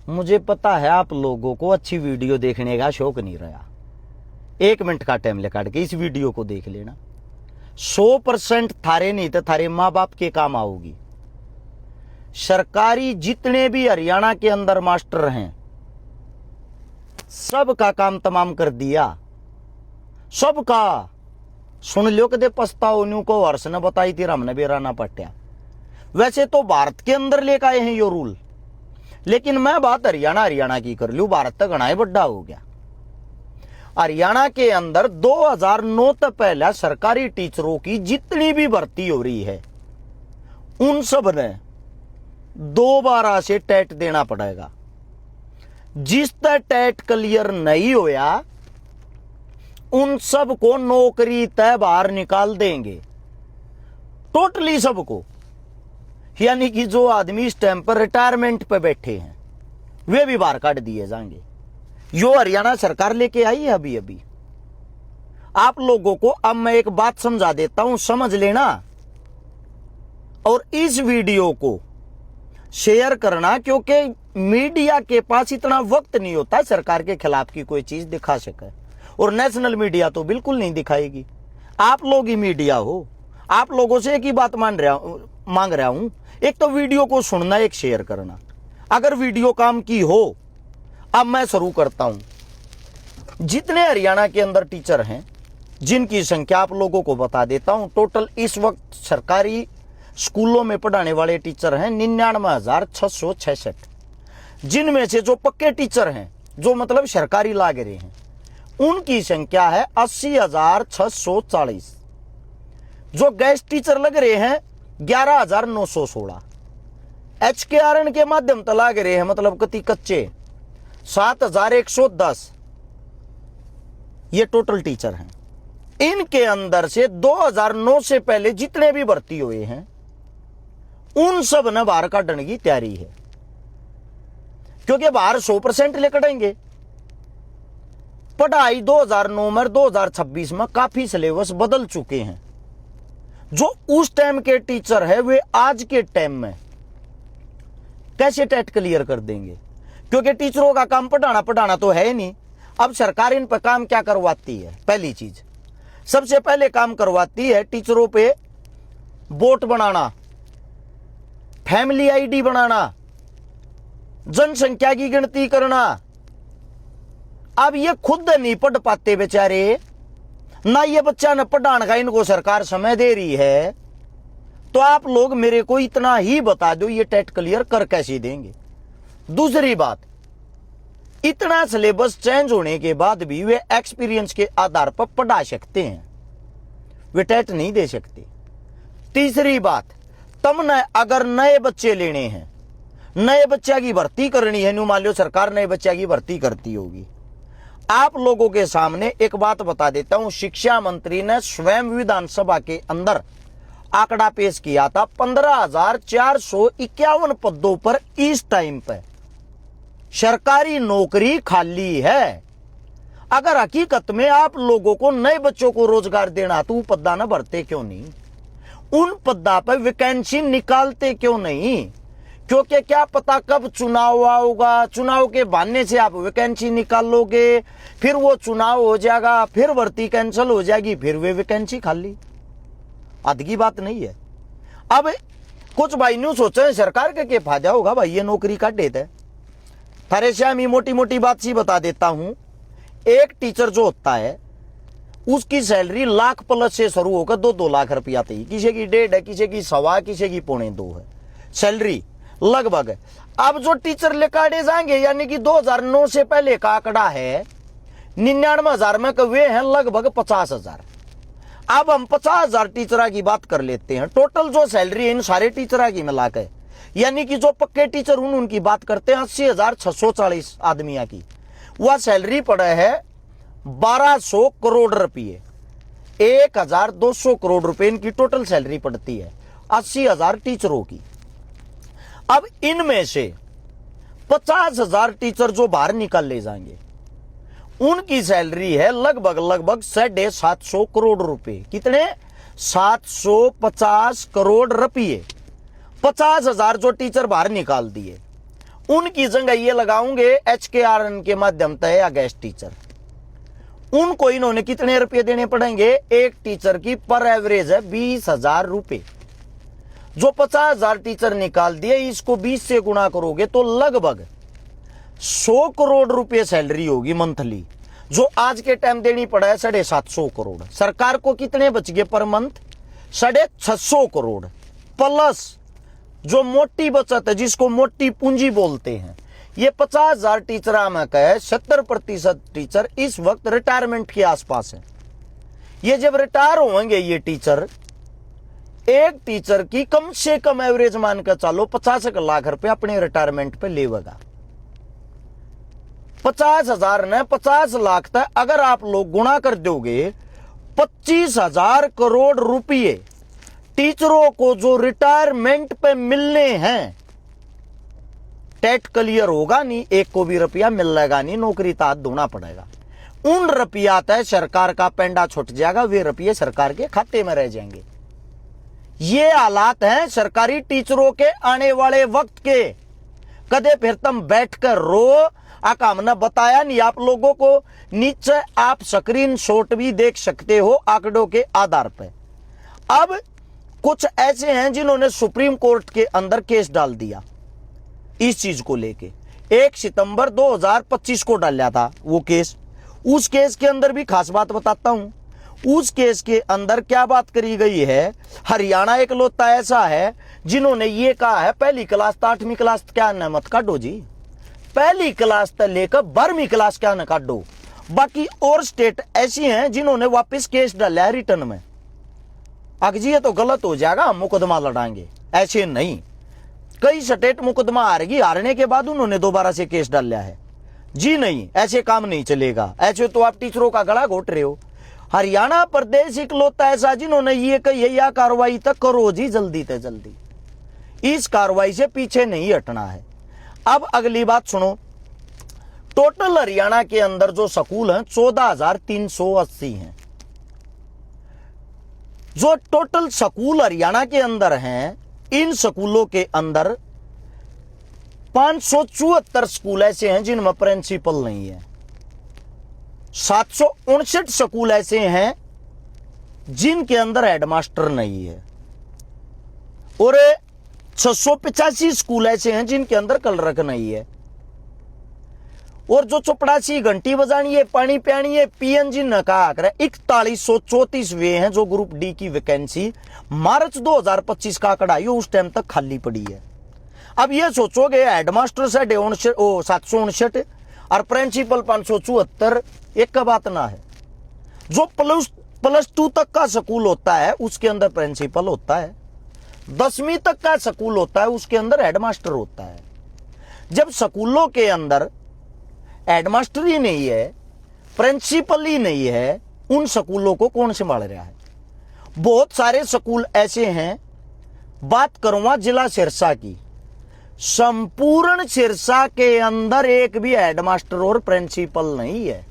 मुझे पता है आप लोगों को अच्छी वीडियो देखने का शौक नहीं रहा। 1 मिनट का टाइम लेकर के इस वीडियो को देख लेना। 100% थारे नहीं तो थारे माँ बाप के काम आओगी। सरकारी जितने भी हरियाणा के अंदर मास्टर हैं सबका काम तमाम कर दिया, सबका। सुन लो कदे पछताओ न्यू को वर्ष ने बताई थी हमने बेराना पट्या। वैसे तो भारत के अंदर लेकर आए हैं यो रूल, लेकिन मैं बात हरियाणा की कर लूं। भारत तक घना बड़ा हो गया। हरियाणा के अंदर 2009 तक पहले सरकारी टीचरों की जितनी भी भर्ती हो रही है उन सब ने दोबारा से टेट देना पड़ेगा। जिस तक टेट क्लियर नहीं होया उन सब को नौकरी तय बाहर निकाल देंगे, टोटली सबको। यानी कि जो आदमी इस टाइम पर रिटायरमेंट पे बैठे हैं वे भी बाहर काट दिए जाएंगे। यो हरियाणा सरकार लेके आई है अभी अभी। आप लोगों को अब मैं एक बात समझा देता हूं, समझ लेना। और इस वीडियो को शेयर करना, क्योंकि मीडिया के पास इतना वक्त नहीं होता सरकार के खिलाफ की कोई चीज दिखा सके, और नेशनल मीडिया तो बिल्कुल नहीं दिखाएगी। आप लोग ही मीडिया हो। आप लोगों से एक ही बात मांग रहा हूं, एक तो वीडियो को सुनना, एक शेयर करना। अगर वीडियो काम की हो, अब मैं शुरू करता हूं। जितने हरियाणा के अंदर टीचर हैं जिनकी संख्या आप लोगों को बता देता हूं। टोटल इस वक्त सरकारी स्कूलों में पढ़ाने वाले टीचर हैं 99,666, जिनमें से जो पक्के टीचर हैं, जो मतलब सरकारी लाग रहे हैं, उनकी संख्या है 80,640। जो गेस्ट टीचर लग रहे हैं 11,916। HKRN के माध्यम से लाग रहे हैं, मतलब कति कच्चे 7,110। ये टोटल टीचर हैं। इनके अंदर से 2009 से पहले जितने भी भर्ती हुए हैं उन सब ने बाहर काटने की तैयारी है, क्योंकि बाहर 100% लेकर पढ़ाई 2009 में 2026 में काफी सिलेबस बदल चुके हैं। जो उस टाइम के टीचर है वे आज के टाइम में कैसे टेट क्लियर कर देंगे, क्योंकि टीचरों का काम पढ़ाना तो है नहीं। अब सरकार इन पर काम क्या करवाती है? पहली चीज, सबसे पहले काम करवाती है टीचरों पे बोट बनाना, फैमिली आईडी बनाना, जनसंख्या की गिनती करना। अब ये खुद नहीं पढ़ पाते बेचारे, ना ये बच्चा न पढ़ाने का इनको सरकार समय दे रही है, तो आप लोग मेरे को इतना ही बता दो ये टेट क्लियर कर कैसे देंगे। दूसरी बात, इतना सिलेबस चेंज होने के बाद भी वे एक्सपीरियंस के आधार पर पढ़ा सकते हैं, वे टेट नहीं दे सकते। तीसरी बात, तुमने अगर नए बच्चे लेने हैं, नए बच्चा की भर्ती करनी है, न्यू मान लो सरकार नए बच्चा की भर्ती करती होगी। आप लोगों के सामने एक बात बता देता हूं, शिक्षा मंत्री ने स्वयं विधानसभा के अंदर आंकड़ा पेश किया था। 15,451 पदों पर इस टाइम पर सरकारी नौकरी खाली है। अगर हकीकत में आप लोगों को नए बच्चों को रोजगार देना तो पद्दा न भरते क्यों नहीं? उन पद्दा पर वैकेंसी निकालते क्यों नहीं? क्योंकि क्या पता कब चुनाव आऊगा, चुनाव के बहाने से आप वैकेंसी निकालोगे, फिर वो चुनाव हो जाएगा, फिर भर्ती कैंसिल हो जाएगी, फिर वे वैकेंसी खाली। आदगी बात नहीं है। अब कुछ भाई न्यू सोचे सरकार के फायदा होगा भाई ये नौकरी काट देते हैं। थारे श्यामी मोटी मोटी बात सी बता देता हूं, एक टीचर जो होता है उसकी सैलरी लाख प्लस से शुरू होकर 2-2 लाख रुपया आती है। किसी की 1.5 है, किसी की 1.25, किसी की 2.25 है सैलरी लगभग। अब जो टीचर लेकाड़े जाएंगे, यानी कि 2009 से पहले का आंकड़ा है 99,000 में, वे हैं लगभग 50,000। अब हम 50,000 टीचर की बात कर लेते हैं। टोटल जो सैलरी है इन सारे टीचर की मिलाकर, यानी कि जो पक्के टीचर उनकी बात करते हैं 80,640 आदमियों की, वह सैलरी पड़े है 1,200 करोड़ रुपये। 1,200 करोड़ रुपए इनकी टोटल सैलरी पड़ती है 80,000 टीचरों की। अब इनमें से 50,000 टीचर जो बाहर निकाल ले जाएंगे उनकी सैलरी है लगभग 750 करोड़ रुपए। कितने? 750 करोड़ रुपये। 50,000 जो टीचर बाहर निकाल दिए उनकी जगह ये लगाऊंगे HKRN के माध्यम से या गेस्ट टीचर। उनको इन्होंने कितने रुपए देने पड़ेंगे? एक टीचर की पर एवरेज है 20,000 रुपए। जो 50,000 टीचर निकाल दिए, इसको 20 से गुणा करोगे तो लगभग 100 करोड़ रुपए सैलरी होगी मंथली, जो आज के टाइम देनी पड़ा है 750 करोड़। सरकार को कितने बच गए पर मंथ? 650 करोड़। प्लस जो मोटी बचत है, जिसको मोटी पूंजी बोलते हैं, ये 50,000 टीचर में कहे 70% टीचर इस वक्त रिटायरमेंट के आसपास है। ये जब रिटायर होंगे ये टीचर, एक टीचर की कम से कम एवरेज मानकर चलो 50 लाख रुपए अपने रिटायरमेंट पे लेगा। 50,000 ने 50 लाख तक अगर आप लोग गुणा कर दोगे, 25,000 करोड़ रुपये टीचरों को जो रिटायरमेंट पे मिलने हैं। टेट क्लियर होगा नहीं, एक को भी रुपया मिलेगा नहीं, नौकरी तात ढूंढना पड़ेगा। उन रुपया तय सरकार का पेंडा छुट जाएगा, वे रुपये सरकार के खाते में रह जाएंगे। ये हालात हैं सरकारी टीचरों के आने वाले वक्त के। कदे फिर तुम बैठकर रो, आका हमने बताया नहीं आप लोगों को, नीचे आप स्क्रीन शॉट भी देख सकते हो आंकड़ों के आधार पर। अब कुछ ऐसे हैं जिन्होंने सुप्रीम कोर्ट के अंदर केस डाल दिया इस चीज को लेके। 1 सितंबर 2025 को डाला था वो केस। उस केस के अंदर भी खास बात बताता हूं। उस केस के अंदर क्या बात करी गई है, हरियाणा इकलौता ऐसा है जिन्होंने ये कहा है पहली क्लास 8वीं क्लास क्या न मत काटो जी, पहली क्लास तक लेकर 12वीं क्लास क्या न काटो। बाकी और स्टेट ऐसी हैं जिन्होंने वापस केस डाला है रिटर्न में। अगर जी ये तो गलत हो जाएगा, हम मुकदमा लड़ाएंगे, ऐसे नहीं। कई स्टेट मुकदमा हारेगी, हारने के बाद उन्होंने दोबारा से केस डाला है। जी नहीं, ऐसे काम नहीं चलेगा, ऐसे तो आप टीचरों का गला घोट रहे हो। हरियाणा प्रदेश इकलौता ऐसा जिन्होंने ये कही या कार्रवाई तक करो जी जल्दी से जल्दी, इस कार्रवाई से पीछे नहीं हटना है। अब अगली बात सुनो, टोटल हरियाणा के अंदर जो स्कूल हैं 14,380 हैं। जो टोटल स्कूल हरियाणा के अंदर हैं, इन स्कूलों के अंदर 574 स्कूल ऐसे हैं जिनमें प्रिंसिपल नहीं है। 759 स्कूल ऐसे हैं जिनके अंदर हेडमास्टर नहीं है, और 685 स्कूल ऐसे हैं जिनके अंदर क्लर्क नहीं है। और जो 84 घंटी बजानी है, पानी पियानी है, पीएनजी न कहा करे 4134 वे हैं जो ग्रुप डी की वैकेंसी मार्च 2025 का आंकड़ा है, उस टाइम तक खाली पड़ी है। अब ये सोचोगे हेडमास्टर से 759 और प्रिंसिपल 574, एक का बात ना है। जो प्लस 2 तक का स्कूल होता है उसके अंदर प्रिंसिपल होता है, 10वीं तक का स्कूल होता है उसके अंदर हेडमास्टर होता है। जब स्कूलों के अंदर हेडमास्टर ही नहीं है, प्रिंसिपल ही नहीं है, उन स्कूलों को कौन संभाल रहा है? बहुत सारे स्कूल ऐसे हैं, बात करूंगा जिला सिरसा की, संपूर्ण सिरसा के अंदर एक भी हेडमास्टर और प्रिंसिपल नहीं है।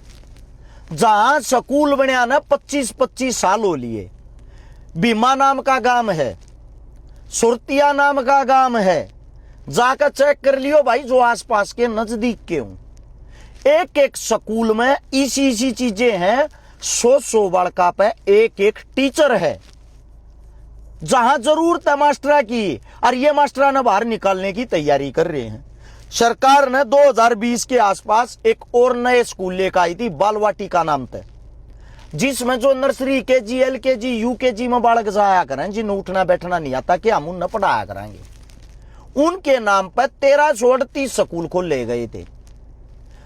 जहां स्कूल बनया ना 25-25 साल हो लिए। भीमा नाम का गांव है, सुरतिया नाम का गांव है, जाकर चेक कर लियो भाई जो आसपास के नजदीक के हूं। एक एक स्कूल में इसी चीजें हैं, 100 बड़का पे एक टीचर है। जहां जरूरत है मास्टरा की, और ये मास्टरा ने बाहर निकालने की तैयारी कर रहे हैं। सरकार ने 2020 के आसपास एक और नए स्कूल लेकर आई थी, बालवाटिका नाम से, जिसमें जो नर्सरी केजी LKG UKG में बालक जाया करें, जिन्हें उठना बैठना नहीं आता, कि हम उन्हें पढ़ाया कराएंगे। उनके नाम पर 1338 स्कूल खोले गए थे।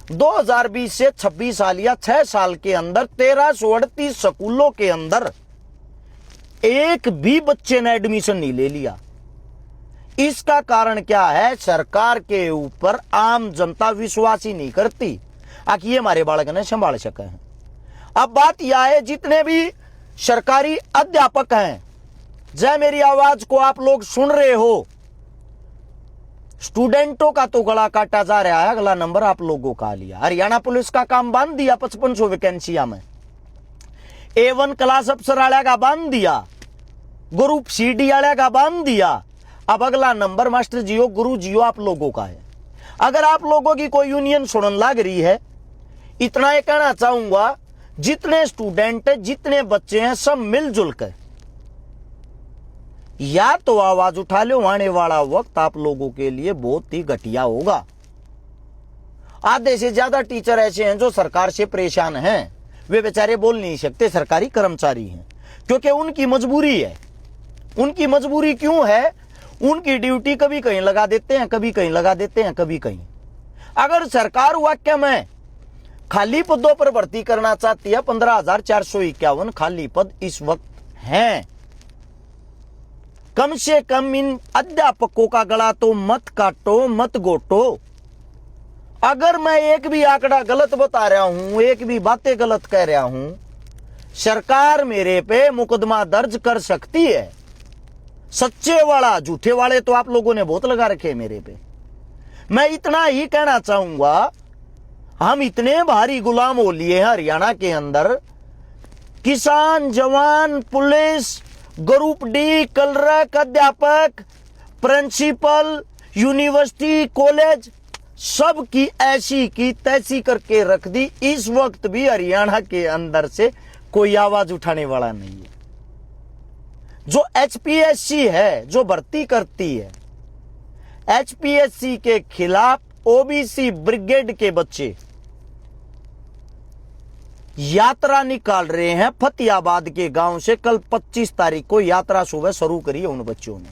2020 से 26 साल या 6 साल के अंदर 1338 स्कूलों के अंदर एक भी बच्चे ने एडमिशन नहीं ले लिया। इसका कारण क्या है? सरकार के ऊपर आम जनता विश्वास ही नहीं करती कि ये हमारे बालक ने संभाल सके हैं। अब बात यह है, जितने भी सरकारी अध्यापक हैं, जय मेरी आवाज को आप लोग सुन रहे हो, स्टूडेंटों का तो गला काटा जा रहा है, अगला नंबर आप लोगों का लिया। हरियाणा पुलिस का काम बांध दिया 5500 वैकेंसिया में, A1 क्लास अफसर वाले का बांध दिया, ग्रुप CD वाले का बांध दिया। अब अगला नंबर मास्टर जियो गुरु जियो आप लोगों का है। अगर आप लोगों की कोई यूनियन सुनन लग रही है, इतना ही कहना चाहूंगा, जितने स्टूडेंट है, जितने बच्चे हैं, सब मिलजुल कर या तो आवाज उठा लो। आने वाला वक्त आप लोगों के लिए बहुत ही घटिया होगा। आधे से ज्यादा टीचर ऐसे हैं जो सरकार से परेशान हैं, वे बेचारे बोल नहीं सकते, सरकारी कर्मचारी हैं, क्योंकि उनकी मजबूरी है। उनकी मजबूरी क्यों है? उनकी ड्यूटी कभी कहीं लगा देते हैं, कभी कहीं लगा देते हैं, कभी कहीं। अगर सरकार वाक्य में खाली पदों पर भर्ती करना चाहती है, 15,451 खाली पद इस वक्त हैं। कम से कम इन अध्यापकों का गला तो मत काटो, मत गोटो। अगर मैं एक भी आंकड़ा गलत बता रहा हूं, एक भी बातें गलत कह रहा हूं, सरकार मेरे पे मुकदमा दर्ज कर सकती है। सच्चे वाला, झूठे वाले तो आप लोगों ने बहुत लगा रखे मेरे पे। मैं इतना ही कहना चाहूंगा, हम इतने भारी गुलाम हो लिए हैं हरियाणा के अंदर। किसान, जवान, पुलिस, ग्रुप डी, क्लर्क, अध्यापक, प्रिंसिपल, यूनिवर्सिटी, कॉलेज, सब की ऐसी की तैसी करके रख दी। इस वक्त भी हरियाणा के अंदर से कोई आवाज उठाने वाला नहीं है। जो एचपीएससी है, जो भर्ती करती है, एचपीएससी के खिलाफ ओबीसी ब्रिगेड के बच्चे यात्रा निकाल रहे हैं फतेहाबाद के गांव से। कल 25 तारीख को यात्रा सुबह शुरू करी है उन बच्चों ने,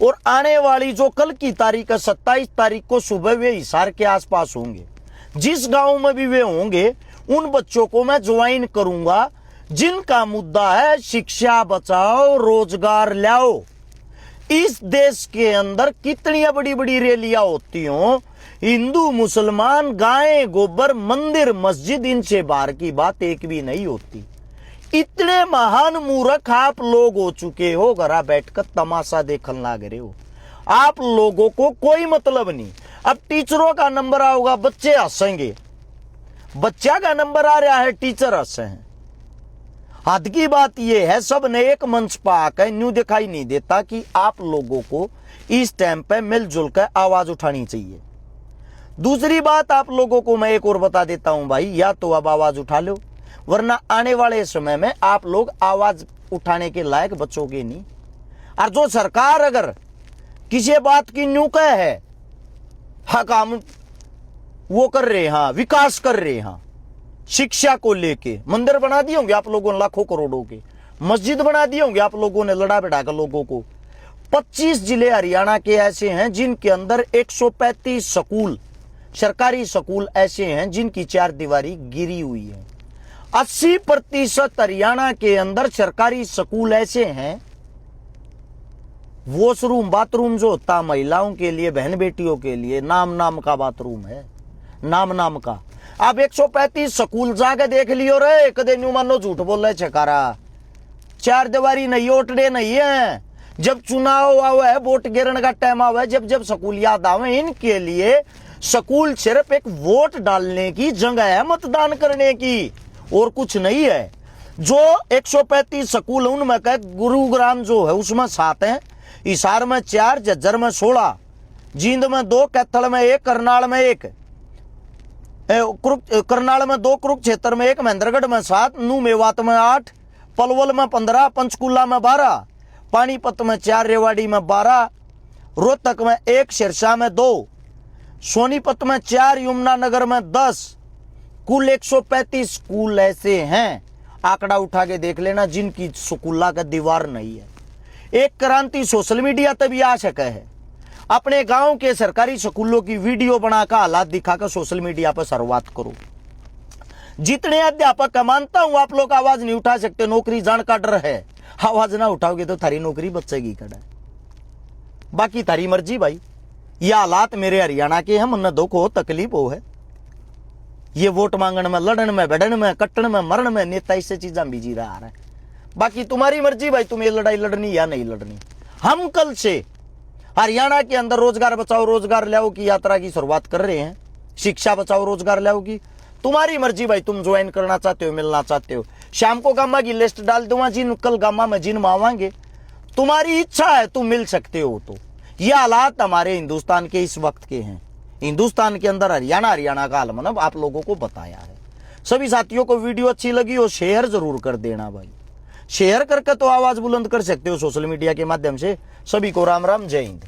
और आने वाली जो कल की तारीख है 27 तारीख को सुबह वे हिसार के आसपास होंगे। जिस गांव में भी वे होंगे, उन बच्चों को मैं ज्वाइन करूंगा जिनका मुद्दा है शिक्षा बचाओ, रोजगार लाओ। इस देश के अंदर कितनी बड़ी बड़ी रैलियां होती हो, हिंदू, मुसलमान, गाय, गोबर, मंदिर, मस्जिद, इनसे बाहर की बात एक भी नहीं होती। इतने महान मूर्ख आप लोग हो चुके हो, घरा बैठकर तमाशा देखने लग रहे हो। आप लोगों को कोई मतलब नहीं। अब टीचरों का नंबर आओगा, बच्चे हंसेंगे। बच्चा का नंबर आ रहा है, टीचर हंसे हैं। हद की बात यह है, सब ने एक मंच पर आकर न्यू दिखाई नहीं देता कि आप लोगों को इस टाइम पे मिलजुल कर आवाज उठानी चाहिए। दूसरी बात आप लोगों को मैं एक और बता देता हूं भाई, या तो अब आवाज उठा लो, वरना आने वाले समय में आप लोग आवाज उठाने के लायक बचोगे नहीं। और जो सरकार अगर किसी बात की न्यू कह है, हाँ काम वो कर रहे हैं, हाँ विकास कर रहे हैं, शिक्षा को लेके मंदिर बना दिए होंगे आप लोगों ने लाखों करोड़ों के, मस्जिद बना दिए होंगे आप लोगों ने लड़ा बिड़ा कर लोगों को। 25 जिले हरियाणा के ऐसे हैं जिनके अंदर 135 स्कूल, सरकारी स्कूल ऐसे हैं जिनकी 4 दीवारी गिरी हुई है। 80% हरियाणा के अंदर सरकारी स्कूल ऐसे हैं, वॉशरूम बाथरूम जो होता महिलाओं के लिए, बहन बेटियों के लिए, नाम का बाथरूम है, नाम का। आप 135 स्कूल जाके देख लियो रे, कदे न्यू मानो झूठ बोल रहे छकारा। 4 दीवारी नहीं, ओटड़े नहीं है। जब चुनाव आवे है, वोट गिरने का टाइम आवे, जब स्कूल याद आवे, इनके लिए स्कूल सिर्फ एक वोट डालने की जगह है, मतदान करने की, और कुछ नहीं है। जो 135 स्कूल उनमें का गुरुग्राम जो है उसमें 7 है, हिसार में 4, झज्जर में 16, जींद में 2, कैथल में 1, करनाल में 1, करनाल में 2, कुरुक्षेत्र में 1, महेंद्रगढ़ में 7, नू मेवात में 8, पलवल में 15, पंचकुला में 12, पानीपत में 4, रेवाड़ी में 12, रोहतक में 1, सिरसा में 2, सोनीपत में 4, यमुनानगर में 10, कुल 135 स्कूल ऐसे हैं, आंकड़ा उठा के देख लेना, जिनकी स्कूला का दीवार नहीं है। एक क्रांति सोशल मीडिया तक भी आ सके है। अपने गांव के सरकारी स्कूलों की वीडियो बनाकर हालात दिखाकर सोशल मीडिया पर शुरुआत करो। जितने अध्यापक का मानता हूं आप लोग आवाज नहीं उठा सकते, नौकरी जान का डर है, आवाज ना उठाओगे तो थारी नौकरी बचेगी कड़ा। बाकी थारी मर्जी भाई। ये हालात मेरे हरियाणा के हैं, मन दुख हो तकलीफ हो है। ये वोट मांगने में, लड़न में, बढ़न में, कट्टन में, मरण में नेता इससे चीजें बिजी रहा है। बाकी तुम्हारी मर्जी भाई, तुम्हें लड़ाई लड़नी या नहीं लड़नी। हम कल से हरियाणा के अंदर रोजगार बचाओ रोजगार लाओ की यात्रा की शुरुआत कर रहे हैं। शिक्षा बचाओ रोजगार लाओ की तुम्हारी मर्जी भाई, तुम ज्वाइन करना चाहते हो, मिलना चाहते हो। शाम को गामा की लिस्ट डाल दूंगा, जिन कल गामा में जिन मावांगे, तुम्हारी इच्छा है तुम मिल सकते हो। तो ये हालात हमारे हिंदुस्तान के इस वक्त के हैं। हिंदुस्तान के अंदर हरियाणा का हाल मतलब आप लोगों को बताया है। सभी साथियों को वीडियो अच्छी लगी हो शेयर जरूर कर देना भाई। शेयर करके तो आवाज बुलंद कर सकते हो सोशल मीडिया के माध्यम से। सभी को राम राम, जय हिंद।